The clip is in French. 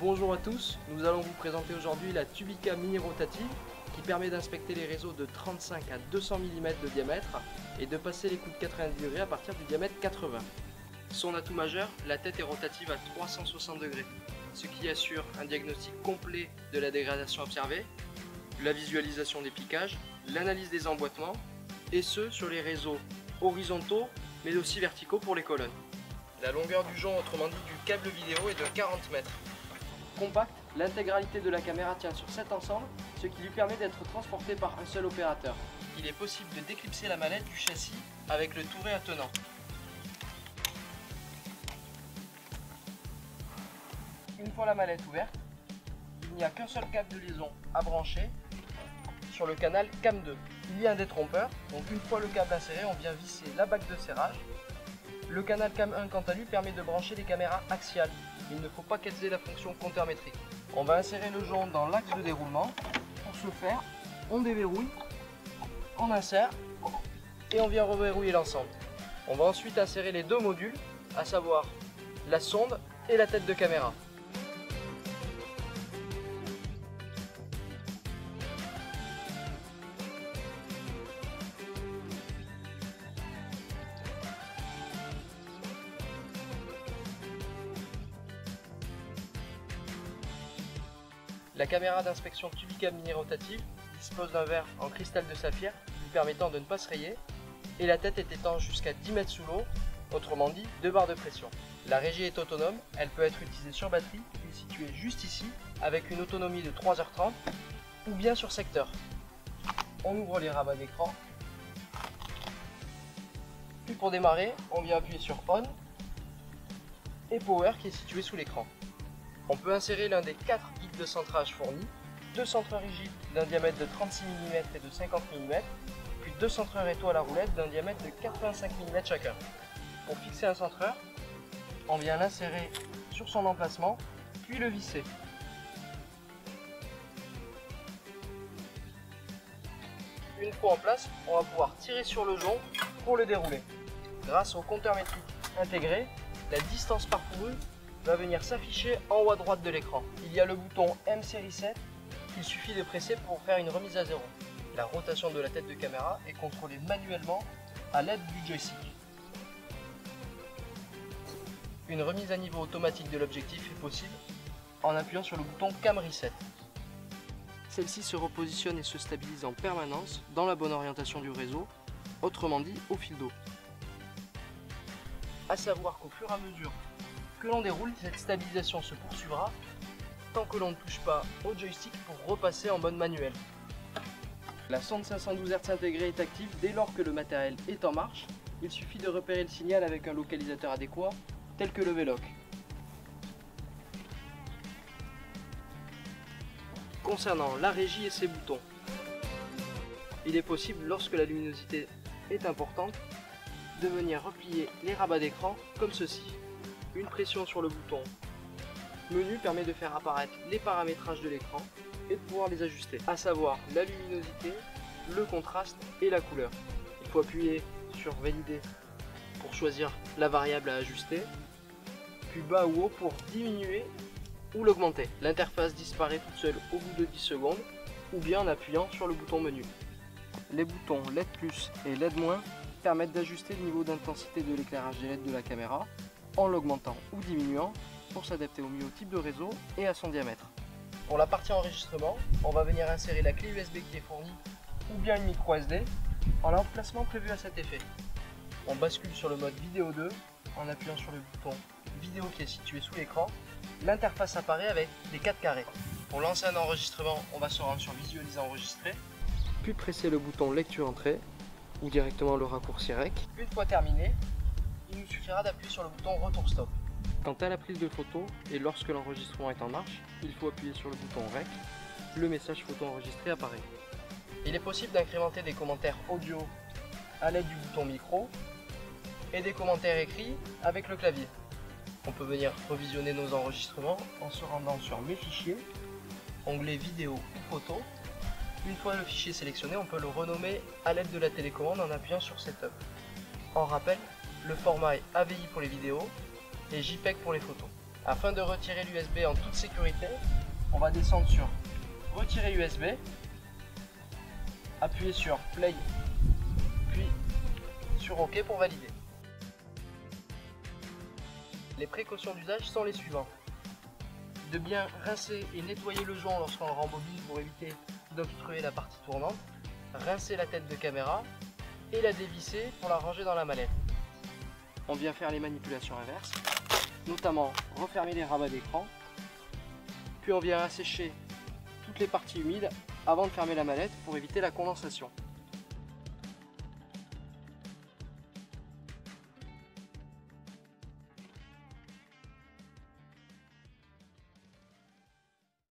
Bonjour à tous, nous allons vous présenter aujourd'hui la Tubica Mini Rotative qui permet d'inspecter les réseaux de 35 à 200 mm de diamètre et de passer les coups de 90 degrés à partir du diamètre 80. Son atout majeur, la tête est rotative à 360 degrés, ce qui assure un diagnostic complet de la dégradation observée, la visualisation des piquages, l'analyse des emboîtements, et ce sur les réseaux horizontaux mais aussi verticaux pour les colonnes. La longueur du jonc, autrement dit du câble vidéo, est de 40 mètres. Compact, l'intégralité de la caméra tient sur cet ensemble, ce qui lui permet d'être transporté par un seul opérateur. Il est possible de déclipser la mallette du châssis avec le touret attenant. Une fois la mallette ouverte, il n'y a qu'un seul câble de liaison à brancher sur le canal CAM2. Il y a un détrompeur, donc une fois le câble inséré, on vient visser la bague de serrage. Le canal CAM1 quant à lui permet de brancher les caméras axiales. Il ne faut pas qu'elles aient la fonction compteur métrique. On va insérer le jonc dans l'axe de déroulement. Pour ce faire, on déverrouille, on insère et on vient reverrouiller l'ensemble. On va ensuite insérer les deux modules, à savoir la sonde et la tête de caméra. La caméra d'inspection Tubica Mini Rotative dispose d'un verre en cristal de saphir lui permettant de ne pas se rayer et la tête est étanche jusqu'à 10 mètres sous l'eau, autrement dit 2 barres de pression. La régie est autonome, elle peut être utilisée sur batterie, qui est située juste ici avec une autonomie de 3h30 ou bien sur secteur. On ouvre les rabats d'écran, puis pour démarrer on vient appuyer sur On et Power qui est situé sous l'écran. On peut insérer l'un des 4 guides de centrage fournis, 2 centreurs rigides d'un diamètre de 36 mm et de 50 mm, puis 2 centreurs étoiles à roulette d'un diamètre de 85 mm chacun. Pour fixer un centreur, on vient l'insérer sur son emplacement, puis le visser. Une fois en place, on va pouvoir tirer sur le jonc pour le dérouler. Grâce au compteur métrique intégré, la distance parcourue va venir s'afficher en haut à droite de l'écran. Il y a le bouton M-Series 7 qu'il suffit de presser pour faire une remise à zéro. La rotation de la tête de caméra est contrôlée manuellement à l'aide du joystick. Une remise à niveau automatique de l'objectif est possible en appuyant sur le bouton Cam Reset. Celle-ci se repositionne et se stabilise en permanence dans la bonne orientation du réseau, autrement dit au fil d'eau. A savoir qu'au fur et à mesure que l'on déroule, cette stabilisation se poursuivra tant que l'on ne touche pas au joystick pour repasser en mode manuel. La sonde 512 Hz intégrée est active dès lors que le matériel est en marche. Il suffit de repérer le signal avec un localisateur adéquat tel que le V-Loc. Concernant la régie et ses boutons, il est possible lorsque la luminosité est importante de venir replier les rabats d'écran comme ceci. Une pression sur le bouton menu permet de faire apparaître les paramétrages de l'écran et de pouvoir les ajuster, à savoir la luminosité, le contraste et la couleur. Il faut appuyer sur valider pour choisir la variable à ajuster, puis bas ou haut pour diminuer ou l'augmenter. L'interface disparaît toute seule au bout de 10 secondes ou bien en appuyant sur le bouton menu. Les boutons LED+ et LED- permettent d'ajuster le niveau d'intensité de l'éclairage des LED de la caméra en l'augmentant ou diminuant pour s'adapter au mieux au type de réseau et à son diamètre. Pour la partie enregistrement, on va venir insérer la clé USB qui est fournie ou bien une micro SD en l'emplacement prévu à cet effet. On bascule sur le mode vidéo 2 en appuyant sur le bouton vidéo qui est situé sous l'écran. L'interface apparaît avec des 4 carrés. Pour lancer un enregistrement, on va se rendre sur visualiser enregistrer, puis presser le bouton lecture entrée ou directement le raccourci REC. Une fois terminé, il nous suffira d'appuyer sur le bouton retour stop. Quant à la prise de photo et lorsque l'enregistrement est en marche, il faut appuyer sur le bouton REC, le message photo enregistré apparaît. Il est possible d'incrémenter des commentaires audio à l'aide du bouton micro et des commentaires écrits avec le clavier. On peut venir revisionner nos enregistrements en se rendant sur mes fichiers, onglet vidéo ou photo. Une fois le fichier sélectionné, on peut le renommer à l'aide de la télécommande en appuyant sur Setup. En rappel, le format est AVI pour les vidéos et JPEG pour les photos. Afin de retirer l'USB en toute sécurité, on va descendre sur retirer USB, appuyer sur play, puis sur OK pour valider. Les précautions d'usage sont les suivantes. De bien rincer et nettoyer le joint lorsqu'on le rembobine pour éviter d'obstruer la partie tournante, rincer la tête de caméra et la dévisser pour la ranger dans la mallette. On vient faire les manipulations inverses, notamment refermer les rabats d'écran, puis on vient assécher toutes les parties humides avant de fermer la mallette pour éviter la condensation.